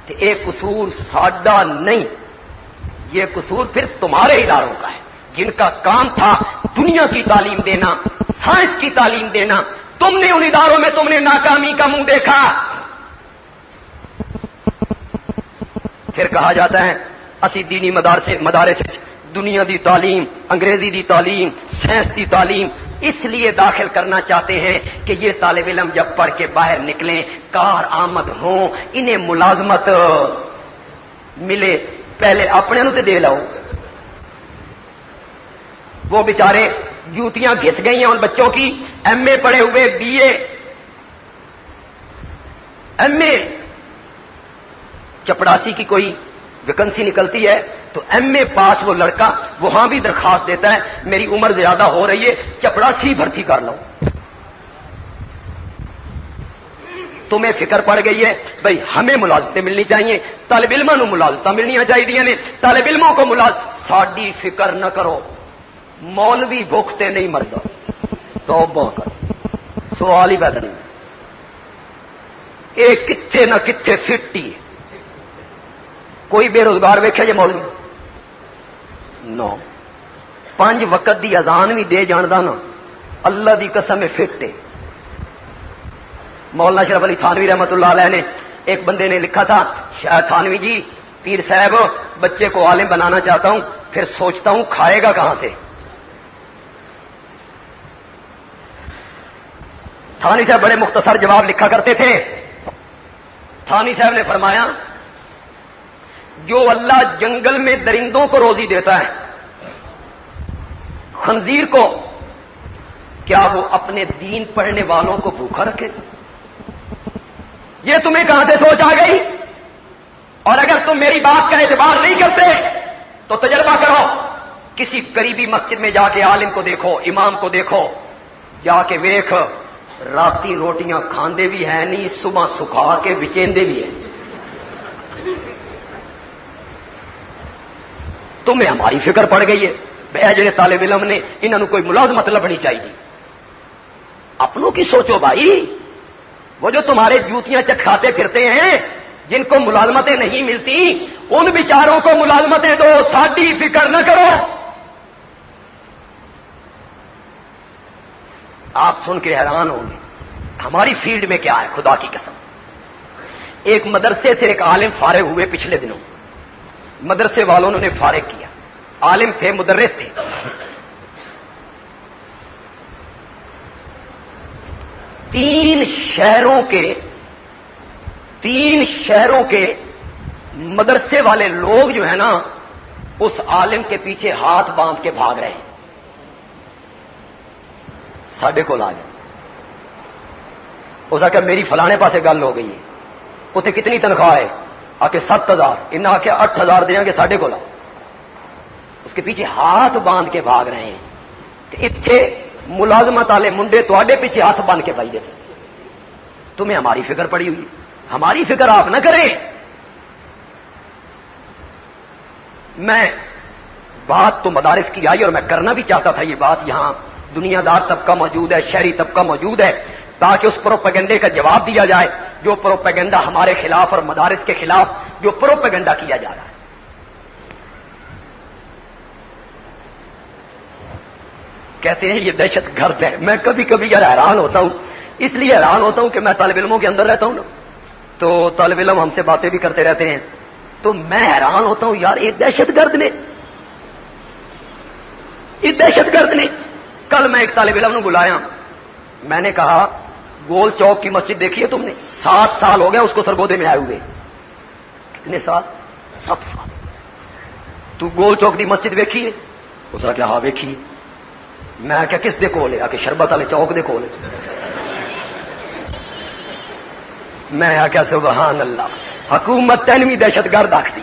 تو ایک قصور ساڈا نہیں، یہ قصور پھر تمہارے اداروں کا ہے جن کا کام تھا دنیا کی تعلیم دینا، سائنس کی تعلیم دینا۔ تم نے ان اداروں میں تم نے ناکامی کا منہ دیکھا۔ پھر کہا جاتا ہے اسی دینی مدارس دنیا دی تعلیم، انگریزی دی تعلیم، سائنس دی تعلیم اس لیے داخل کرنا چاہتے ہیں کہ یہ طالب علم جب پڑھ کے باہر نکلیں، کار آمد ہوں، انہیں ملازمت ملے۔ پہلے اپنے نو تے دے لاؤ، وہ بیچارے جوتیاں گھس گئی ہیں ان بچوں کی، ایم اے پڑھے ہوئے، بی اے، ایم اے، چپڑاسی کی کوئی ویکنسی نکلتی ہے تو ایم اے پاس وہ لڑکا وہاں بھی درخواست دیتا ہے میری عمر زیادہ ہو رہی ہے چپڑاسی بھرتی کر لو. تمہیں فکر پڑ گئی ہے بھائی ہمیں ملازمتیں ملنی چاہیے، طالب علموں کو ملازمتیں ملنی چاہیے نے، طالب علموں کو ساڈی فکر نہ کرو، مولوی بھوکتے نہیں مردا توبہ کر، سوال ہی پیدا نہیں. یہ کتنے نہ کتنے فٹ ہی ہے. کوئی بے روزگار ویکھے جی مولوی؟ نو. 5 وقت دی اذان بھی دے جاندا نا، اللہ دی قسم فٹ ہے. مولانا اشرف علی تھانوی رحمت اللہ علیہ نے ایک بندے نے لکھا تھا، تھانوی جی پیر صاحب بچے کو عالم بنانا چاہتا ہوں پھر سوچتا ہوں کھائے گا کہاں سے. تھانوی صاحب بڑے مختصر جواب لکھا کرتے تھے. تھانوی صاحب نے فرمایا جو اللہ جنگل میں درندوں کو روزی دیتا ہے خنزیر کو، کیا وہ اپنے دین پڑھنے والوں کو بھوکا رکھے گا؟ یہ تمہیں کہاں سے سوچ آ گئی؟ اور اگر تم میری بات کا اعتبار نہیں کرتے تو تجربہ کرو، کسی قریبی مسجد میں جا کے عالم کو دیکھو، امام کو دیکھو، جا کے ویکھ راتی روٹیاں کھاندے بھی ہیں نہیں، صبح سکھا کے بچیندے بھی ہیں. تمہیں ہماری فکر پڑ گئی ہے بھائی جڑے طالب علم نے انہوں کوئی ملازمت لبنی چاہیے. اپنوں کی سوچو بھائی، وہ جو تمہارے جوتیاں چکھاتے پھرتے ہیں جن کو ملازمتیں نہیں ملتی ان بیچاروں کو ملازمتیں دو، ساڈی فکر نہ کرو. آپ سن کے حیران ہوں گے ہماری فیلڈ میں کیا ہے. خدا کی قسم، ایک مدرسے سے ایک عالم فارغ ہوئے پچھلے دنوں، مدرسے والوں نے فارغ کیا، عالم تھے، مدرس تھے. تین شہروں کے مدرسے والے لوگ جو ہیں نا اس عالم کے پیچھے ہاتھ باندھ کے بھاگ رہے ہیں. ساڈے کو آ جائے اس آخر میری فلانے پاسے گل ہو گئی ہے، اتنے کتنی تنخواہ ہے؟ آ کے 7,000، انہیں آخیا 8,000 دیں گے ساڈے کو. اس کے پیچھے ہاتھ باندھ کے بھاگ رہے ہیں. اتنے ملازمت والے منڈے تواڈے پیچھے ہاتھ باندھ کے بھائی دیتے. تمہیں ہماری فکر پڑی ہوئی، ہماری فکر آپ نہ کریں. میں بات تو مدارس کی آئی اور میں کرنا بھی چاہتا تھا یہ بات. یہاں دنیا دار طبقہ موجود ہے، شہری طبقہ موجود ہے، تاکہ اس پروپیگنڈے کا جواب دیا جائے جو پروپیگنڈا ہمارے خلاف اور مدارس کے خلاف جو پروپیگنڈا کیا جا رہا ہے. کہتے ہیں یہ دہشت گرد ہے. میں کبھی کبھی یار حیران ہوتا ہوں، اس لیے حیران ہوتا ہوں کہ میں طالب علموں کے اندر رہتا ہوں نا، تو طالب علم ہم سے باتیں بھی کرتے رہتے ہیں، تو میں حیران ہوتا ہوں یار یہ دہشت گرد نے، یہ دہشت گرد نے. کل میں ایک طالب علم نے بلایا، میں نے کہا گول چوک کی مسجد دیکھی ہے تم نے؟ 7 سال ہو گئے اس کو سرگودے میں آئے ہوئے. کتنے سال؟ 7 سال. تو گول چوک کی مسجد ویکھی ہے؟ اس نے کہا ہاں ویکھی. میں کیا کس دے کول ہے؟ آ کے شربت والے چوک دے کول ہے. میں آخیا سبحان اللہ، حکومت تینویں دہشت گرد آختی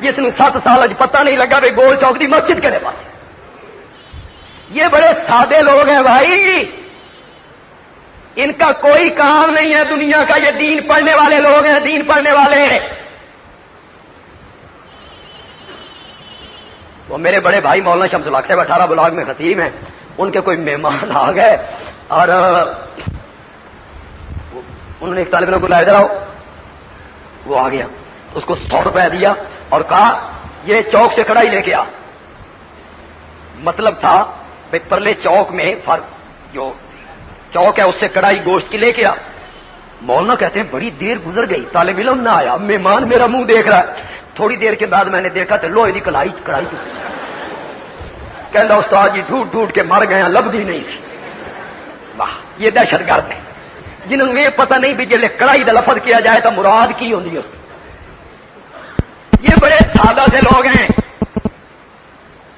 جس نے 7 سال اج پتہ نہیں لگا بھی گول چوک دی مسجد کہڑے پاس. یہ بڑے سادے لوگ ہیں بھائی، ان کا کوئی کام نہیں ہے دنیا کا. یہ دین پڑھنے والے لوگ ہیں، دین پڑھنے والے. وہ میرے بڑے بھائی مولانا شمس الحق صاحب 18 بلاک میں خطیب ہیں، ان کے کوئی مہمان آ گئے اور انہوں نے ایک طالب علم کو لایا، ادھر آؤ. وہ آ گیا، اس کو 100 روپے دیا اور کہا یہ چوک سے کڑھائی لے کے آ. مطلب تھا بھائی پرلے چوک میں جو چوک ہے اس سے کڑھائی گوشت کی لے کے آ. مولانا کہتے ہیں بڑی دیر گزر گئی، طالب علم نہ آیا، مہمان میرا منہ دیکھ رہا ہے. تھوڑی دیر کے بعد میں نے دیکھا تو لوہے کی کڑھائی کہنا استاد جی ڈھونڈ ڈھونڈ کے مر گئے، لبدی نہیں سی. واہ، یہ دہشت گرد ہے جنہوں نے یہ پتہ نہیں بھی جلے کڑھائی کا لفظ کیا جائے تو مراد کی ہوتی ہے اس کی. یہ بڑے سادہ سے لوگ ہیں.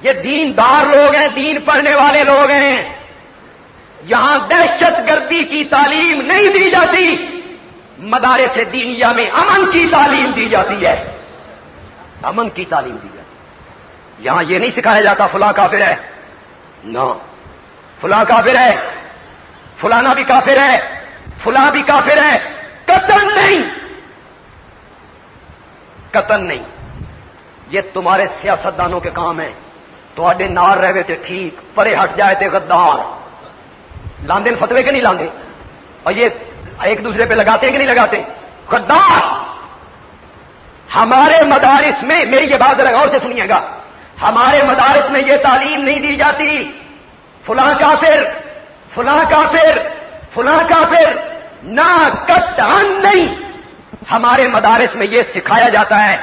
یہ دیندار لوگ ہیں، دین پڑھنے والے لوگ ہیں. یہاں دہشت گردی کی تعلیم نہیں دی جاتی، مدارس دینیہ میں امن کی تعلیم دی جاتی ہے، امن کی تعلیم دی جاتی ہے. یہاں یہ نہیں سکھایا جاتا فلاں کافر ہے، نہ فلاں کافر ہے، فلانا بھی کافر ہے، فلاں بھی کافر ہے. قطعاً نہیں، قطعاً نہیں. یہ تمہارے سیاستدانوں کے کام ہیں. تو آڈے نار رہے تھے ٹھیک، پرے ہٹ جائے تھے غدار. لاندے فتوے کے نہیں لاندے، اور یہ ایک دوسرے پہ لگاتے ہیں کہ نہیں لگاتے؟ غدار. ہمارے مدارس میں، میری یہ بات ذرا غور سے سنیے گا، ہمارے مدارس میں یہ تعلیم نہیں دی جاتی فلاں کافر، فلاں کافر، فلاں کافر. نہ، قطعاً نہیں. ہمارے مدارس میں یہ سکھایا جاتا ہے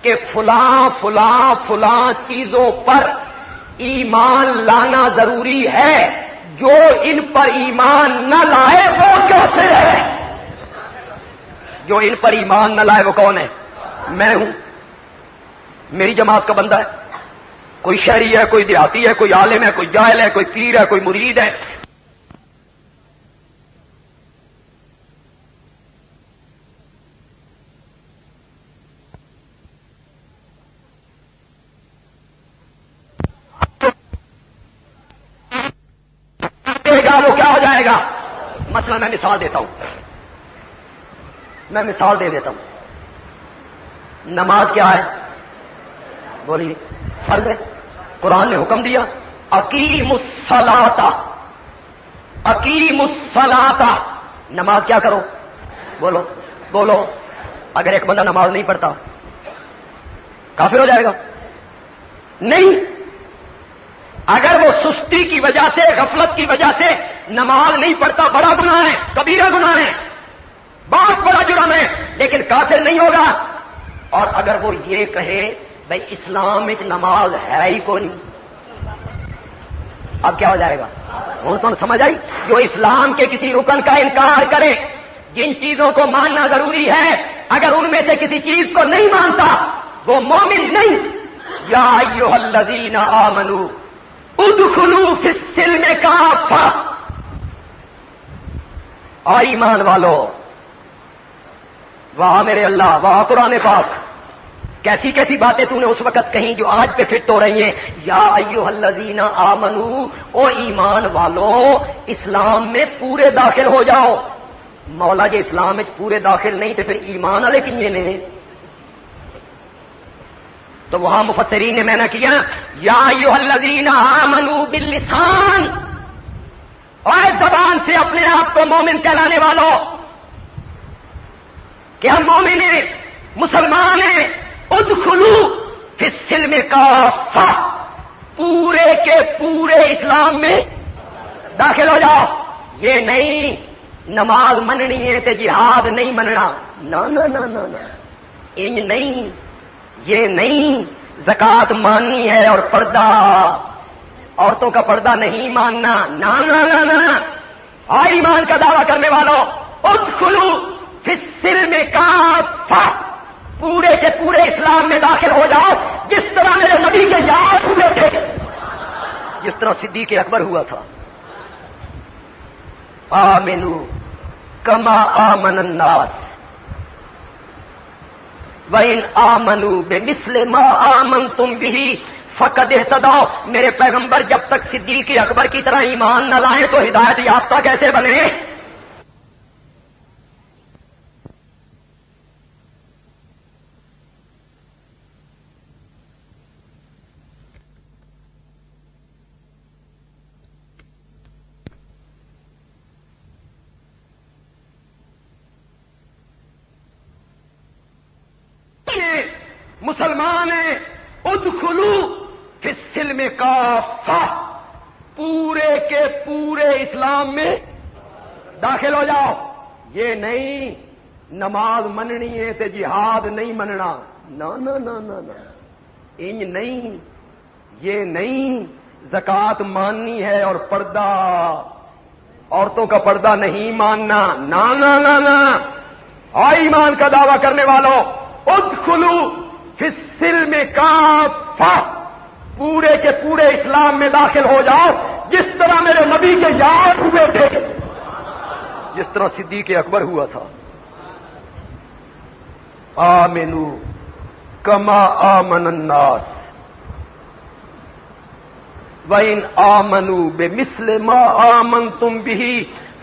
کہ فلاں فلاں فلاں چیزوں پر ایمان لانا ضروری ہے، جو ان پر ایمان نہ لائے وہ کافر ہے. جو ان پر ایمان نہ لائے وہ کون ہے؟ میں ہوں، میری جماعت کا بندہ ہے. کوئی شہری ہے، کوئی دیہاتی ہے، کوئی عالم ہے، کوئی جاہل ہے، کوئی پیر ہے، کوئی مرید ہے. وہ کیا ہو جائے گا؟ مثلا میں مثال دیتا ہوں، میں مثال دے دیتا ہوں. نماز کیا ہے؟ بولیے. فرض ہے. قرآن نے حکم دیا اقیم الصلاۃ، اقیم الصلاۃ. نماز کیا کرو؟ بولو بولو. اگر ایک بندہ نماز نہیں پڑھتا کافر ہو جائے گا؟ نہیں. اگر وہ سستی کی وجہ سے، غفلت کی وجہ سے نماز نہیں پڑھتا، بڑا گناہ ہے، کبیرہ گناہ ہے، بہت بڑا جرم ہے، لیکن کافر نہیں ہوگا. اور اگر وہ یہ کہے بھائی اسلام میں نماز ہے ہی کوئی نہیں، اب کیا ہو جائے گا؟ وہ تو سمجھ آئی. جو اسلام کے کسی رکن کا انکار کرے، جن چیزوں کو ماننا ضروری ہے، اگر ان میں سے کسی چیز کو نہیں مانتا وہ مومن نہیں. یا ایھا الذین آمنوا ادخلوا فی السلم کافہ. اور ایمان والو، واہ میرے اللہ، واہ قرآن پاک، کیسی کیسی باتیں تو نے اس وقت کہیں جو آج پہ فٹ ہو رہی ہیں. یا ایھا الذین آمنوا، او ایمان والو، اسلام میں پورے داخل ہو جاؤ. مولا جی اسلام میں پورے داخل نہیں تو پھر ایمان والے کنجے نے؟ تو وہاں مفسرین نے میں نے کیا یا ایھا الذین آمنوا باللسان، اور زبان سے اپنے آپ کو مومن کہلانے والوں کہ ہم مومن ہیں، مسلمان ہیں. ادخلوا فی السلم کافہ، پورے کے پورے اسلام میں داخل ہو جاؤ. یہ نہیں نماز مننی ہے تے جہاد نہیں مننا، نہ نہ نہ نہ نہ، انج نہیں. یہ نہیں زکات ماننی ہے اور پردہ، عورتوں کا پردہ نہیں ماننا، نہ نہ نہ نہ. اور ایمان کا دعویٰ کرنے والوں ادخلوا فی السلم کافہ، پورے کے پورے اسلام میں داخل ہو جاؤ. جس طرح میرے نبی کے یاد ہوئے تھے، جس طرح صدیق اکبر ہوا تھا. آمنوا کما آمن الناس وَإِنْ آمَنُوا بِمِثْلِ مَا آمَنْتُمْ بِهِ فَقَدْ اهْتَدَوْا. میرے پیغمبر جب تک صدیق اکبر کی طرح ایمان نہ لائیں تو ہدایت یافتہ کیسے بنے؟ مسلمان ہیں، ادخلوا فی السلم کافہ، پورے کے پورے اسلام میں داخل ہو جاؤ. یہ نہیں نماز مننی ہے تے جہاد نہیں مننا، نہ نہ نہ نہ نہ، انج نہیں. یہ نہیں زکات ماننی ہے اور پردہ، عورتوں کا پردہ نہیں ماننا، نہ نہ نہ نہ. اور ایمان کا دعویٰ کرنے والوں ادخلوا فی السلم کافہ، پورے کے پورے اسلام میں داخل ہو جاؤ، جس طرح میرے نبی کے یار ہوئے تھے، جس طرح صدیق اکبر ہوا تھا۔ آمنو کما آمن الناس وَإِنْ آمَنُوا بِمِثْلِ مَا آمَنْتُمْ بِهِ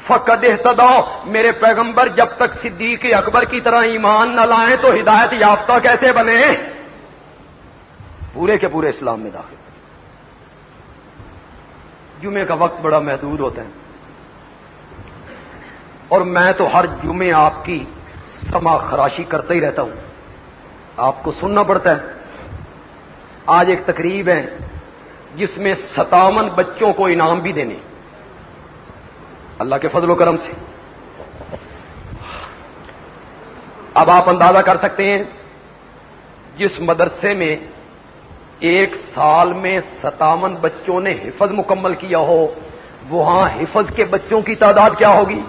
فَقَدْ اهْتَدَوْا۔ میرے پیغمبر جب تک صدیق اکبر کی طرح ایمان نہ لائیں تو ہدایت یافتہ کیسے بنے؟ پورے کے پورے اسلام میں داخل۔ جمعے کا وقت بڑا محدود ہوتا ہے، اور میں تو ہر جمعے آپ کی سما خراشی کرتا ہی رہتا ہوں، آپ کو سننا پڑتا ہے۔ آج ایک تقریب ہے جس میں 57 بچوں کو انعام بھی دینے، اللہ کے فضل و کرم سے۔ اب آپ اندازہ کر سکتے ہیں جس مدرسے میں ایک سال میں 57 بچوں نے حفظ مکمل کیا ہو، وہاں حفظ کے بچوں کی تعداد کیا ہوگی؟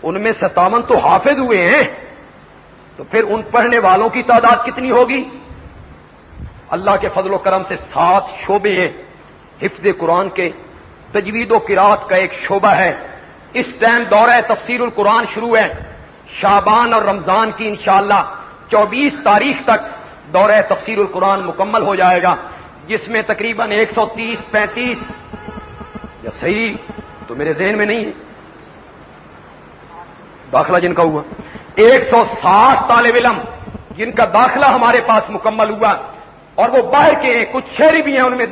ان میں 57 تو حافظ ہوئے ہیں، تو پھر ان پڑھنے والوں کی تعداد کتنی ہوگی؟ اللہ کے فضل و کرم سے 7 شعبے ہیں حفظ قرآن کے۔ تجوید و قرات کا ایک شعبہ ہے۔ اس ٹائم دورہ تفسیر القرآن شروع ہے، شعبان اور رمضان کی انشاءاللہ 24 تاریخ تک دورہ تفسیر القرآن مکمل ہو جائے گا، جس میں تقریباً 130-35 یا صحیح تو میرے ذہن میں نہیں ہے، داخلہ جن کا ہوا 160 طالب علم جن کا داخلہ ہمارے پاس مکمل ہوا، اور وہ باہر کے ہیں، کچھ شہری بھی ہیں، ان میں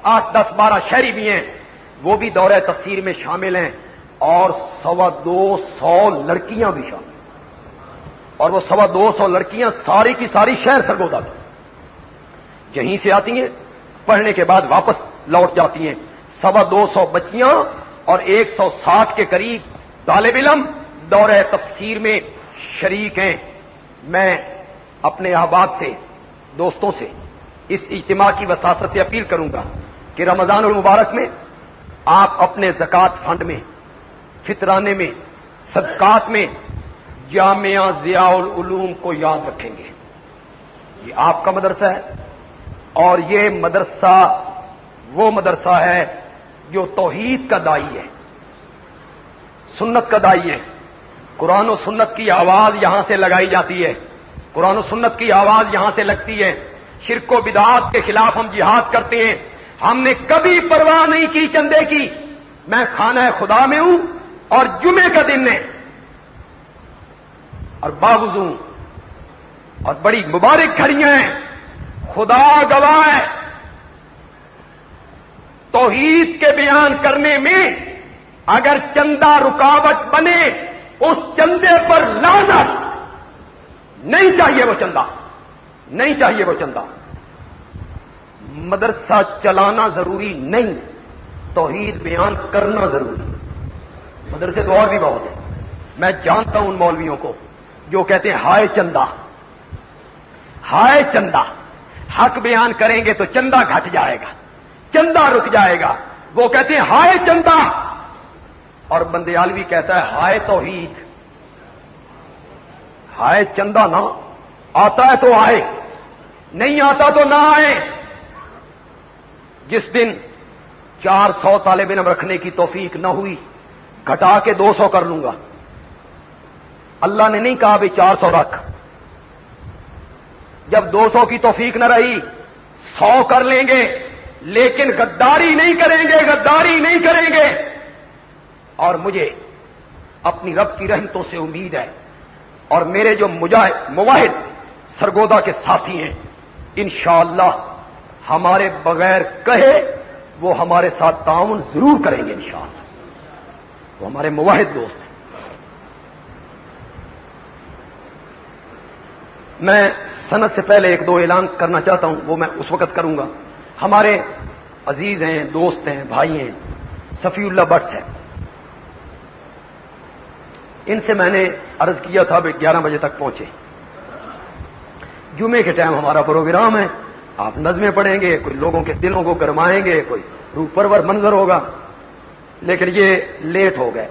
8-10-12 شہری بھی ہیں، وہ بھی دورہ تفسیر میں شامل ہیں، اور 225 لڑکیاں بھی شامل ہیں، اور وہ 225 لڑکیاں ساری کی ساری شہر سرگودا کی، یہیں سے آتی ہیں، پڑھنے کے بعد واپس لوٹ جاتی ہیں۔ 225 بچیاں اور 160 کے قریب طالب علم دورہ تفسیر میں شریک ہیں۔ میں اپنے احباب سے، دوستوں سے اس اجتماع کی وساطت سے اپیل کروں گا کہ رمضان المبارک میں آپ اپنے زکوٰۃ فنڈ میں، فطرانے میں، صدقات میں جامعہ ضیاء العلوم کو یاد رکھیں گے۔ یہ آپ کا مدرسہ ہے، اور یہ مدرسہ وہ مدرسہ ہے جو توحید کا دائی ہے، سنت کا دائی ہے۔ قرآن و سنت کی آواز یہاں سے لگائی جاتی ہے، قرآن و سنت کی آواز یہاں سے لگتی ہے۔ شرک و بدعات کے خلاف ہم جہاد کرتے ہیں، ہم نے کبھی پرواہ نہیں کی چندے کی۔ میں خانہ خدا میں ہوں اور جمعے کا دن ہے اور باوضو ہوں، اور بڑی مبارک گھڑیاں ہیں، خدا گواہ ہے۔ توحید کے بیان کرنے میں اگر چندہ رکاوٹ بنے، اس چندے پر لعنت، نہیں چاہیے وہ چندہ، نہیں چاہیے وہ چندہ۔ مدرسہ چلانا ضروری نہیں، توحید بیان کرنا ضروری۔ مدرسے تو اور بھی بہت ہیں، میں جانتا ہوں ان مولویوں کو جو کہتے ہیں ہائے چندہ، ہائے چندہ، حق بیان کریں گے تو چندہ گھٹ جائے گا، چندہ رک جائے گا۔ وہ کہتے ہیں ہائے چندہ، اور بندیالوی کہتا ہے ہائے توحید۔ ہائے چندہ نہ، آتا ہے تو آئے، نہیں آتا تو نہ آئے۔ جس دن 400 طالب علم رکھنے کی توفیق نہ ہوئی، گھٹا کے 200 کر لوں گا۔ اللہ نے نہیں کہا بھی 400 رکھ، جب 200 کی توفیق نہ رہی 100 کر لیں گے، لیکن غداری نہیں کریں گے، غداری نہیں کریں گے۔ اور مجھے اپنی رب کی رحمتوں سے امید ہے، اور میرے جو مواحد سرگودا کے ساتھی ہیں، انشاءاللہ ہمارے بغیر کہے وہ ہمارے ساتھ تعاون ضرور کریں گے انشاءاللہ، وہ ہمارے مواحد دوست ہیں۔ میں سند سے پہلے 1-2 اعلان کرنا چاہتا ہوں، وہ میں اس وقت کروں گا۔ ہمارے عزیز ہیں، دوست ہیں، بھائی ہیں، صفی اللہ بٹ ہیں، ان سے میں نے عرض کیا تھا کہ 11 بجے تک پہنچے۔ جمعے کے ٹائم ہمارا پروگرام ہے، آپ نظمیں پڑھیں گے، کوئی لوگوں کے دلوں کو گرمائیں گے، کوئی روح پرور منظر ہوگا، لیکن یہ لیٹ ہو گئے۔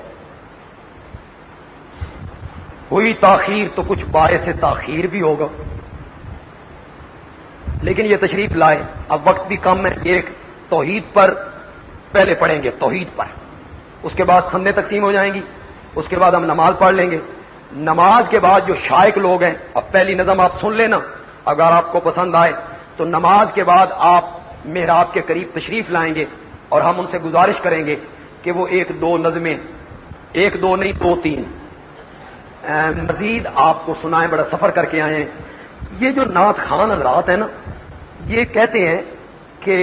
ہوئی تاخیر تو کچھ باعث تاخیر بھی ہوگا۔ لیکن یہ تشریف لائے، اب وقت بھی کم ہے، ایک توحید پر پہلے پڑھیں گے، توحید پر، اس کے بعد سندیں تقسیم ہو جائیں گی، اس کے بعد ہم نماز پڑھ لیں گے۔ نماز کے بعد جو شائق لوگ ہیں، اب پہلی نظم آپ سن لینا، اگر آپ کو پسند آئے تو نماز کے بعد آپ محراب کے قریب تشریف لائیں گے اور ہم ان سے گزارش کریں گے کہ وہ ایک دو نظمیں، ایک دو نہیں دو تین مزید آپ کو سنائیں، بڑا سفر کر کے آئے ہیں۔ یہ جو نعت خان حضرات ہیں نا، یہ کہتے ہیں کہ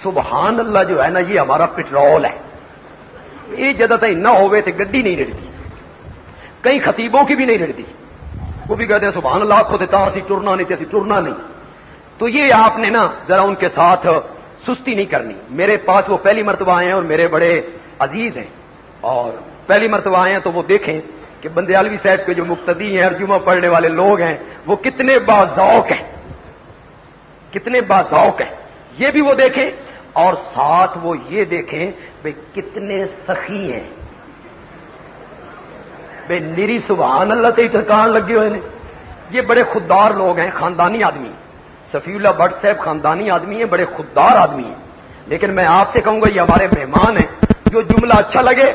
سبحان اللہ جو ہے نا یہ ہمارا پٹرول ہے، یہ جدہ تک نہ ہوئے تو گڈی نہیں رڑتی، کئی خطیبوں کی بھی نہیں رڑتی، وہ بھی کہتے ہیں سبحان اللہ کو دیتا اسی ٹرنا نہیں تھی ٹرنا نہیں۔ تو یہ آپ نے نا ذرا ان کے ساتھ سستی نہیں کرنی۔ میرے پاس وہ پہلی مرتبہ آئے ہیں اور میرے بڑے عزیز ہیں، اور پہلی مرتبہ آئے ہیں تو وہ دیکھیں کہ بندیالوی صاحب کے جو مقتدی ہیں اور جمعہ پڑھنے والے لوگ ہیں وہ کتنے باذوق ہیں، کتنے باذوق ہیں، یہ بھی وہ دیکھیں، اور ساتھ وہ یہ دیکھیں بھئی کتنے سخی ہیں، بے نیری سبحان اللہ تے ٹھکان لگے ہوئے ہیں۔ یہ بڑے خوددار لوگ ہیں، خاندانی آدمی، صفی اللہ بٹ صاحب خاندانی آدمی ہیں، بڑے خوددار آدمی ہیں۔ لیکن میں آپ سے کہوں گا یہ ہمارے مہمان ہیں، جو جملہ اچھا لگے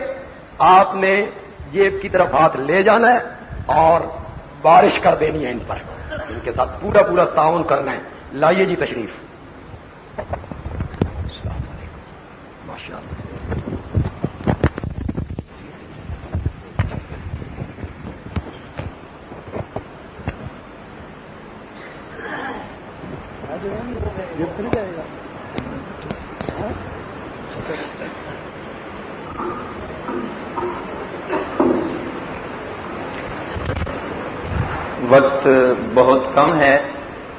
آپ نے جیب کی طرف ہاتھ لے جانا ہے اور بارش کر دینی ہے ان پر، ان کے ساتھ پورا پورا تعاون کرنا ہے۔ لائیے جی تشریف۔ السلام علیکم، ماشاء اللہ۔ وقت بہت کم ہے،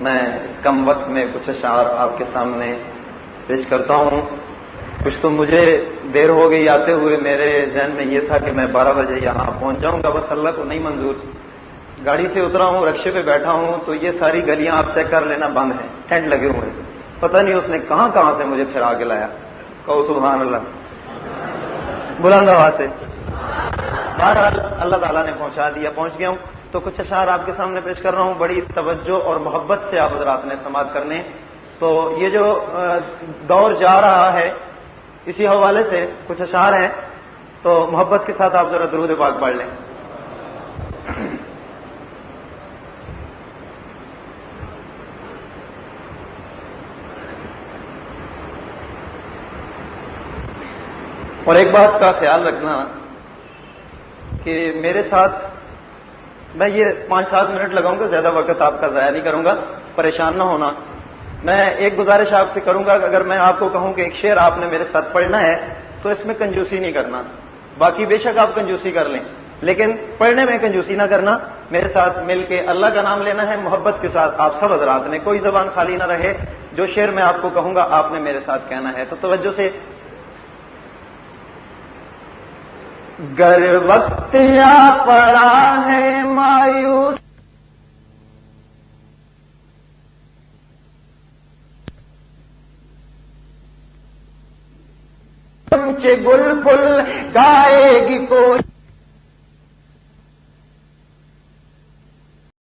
میں اس کم وقت میں کچھ اشعار آپ کے سامنے پیش کرتا ہوں۔ کچھ تو مجھے دیر ہو گئی آتے ہوئے، میرے ذہن میں یہ تھا کہ میں 12 بجے یہاں پہنچ جاؤں گا، بس اللہ کو نہیں منظور۔ گاڑی سے اترا ہوں، رکشے پہ بیٹھا ہوں تو یہ ساری گلیاں آپ چیک کر لینا بند ہیں، ٹینٹ لگے ہوئے ہیں، پتہ نہیں اس نے کہاں کہاں سے مجھے پھر آگے لایا۔ کہو سبحان اللہ بلند آواز سے۔ بہرحال اللہ تعالیٰ نے پہنچا دیا، پہنچ گیا ہوں۔ تو کچھ اشعار آپ کے سامنے پیش کر رہا ہوں، بڑی توجہ اور محبت سے آپ حضرات نے سماعت کرنے۔ تو یہ جو دور جا رہا ہے اسی حوالے سے کچھ اشعار ہیں، تو محبت کے ساتھ آپ ذرا درود پاک پڑھ لیں۔ اور ایک بات کا خیال رکھنا کہ میرے ساتھ میں یہ 5-7 منٹ لگاؤں گا، زیادہ وقت آپ کا ضائع نہیں کروں گا، پریشان نہ ہونا۔ میں ایک گزارش آپ سے کروں گا کہ اگر میں آپ کو کہوں کہ ایک شعر آپ نے میرے ساتھ پڑھنا ہے تو اس میں کنجوسی نہیں کرنا، باقی بے شک آپ کنجوسی کر لیں لیکن پڑھنے میں کنجوسی نہ کرنا، میرے ساتھ مل کے اللہ کا نام لینا ہے محبت کے ساتھ۔ آپ سب حضرات نے کوئی زبان خالی نہ رہے، جو شعر میں آپ کو کہوں گا آپ نے میرے ساتھ کہنا ہے، تو توجہ سے۔ گر وقت آ پڑا ہے مایوس گل پھل گائے گی کوئی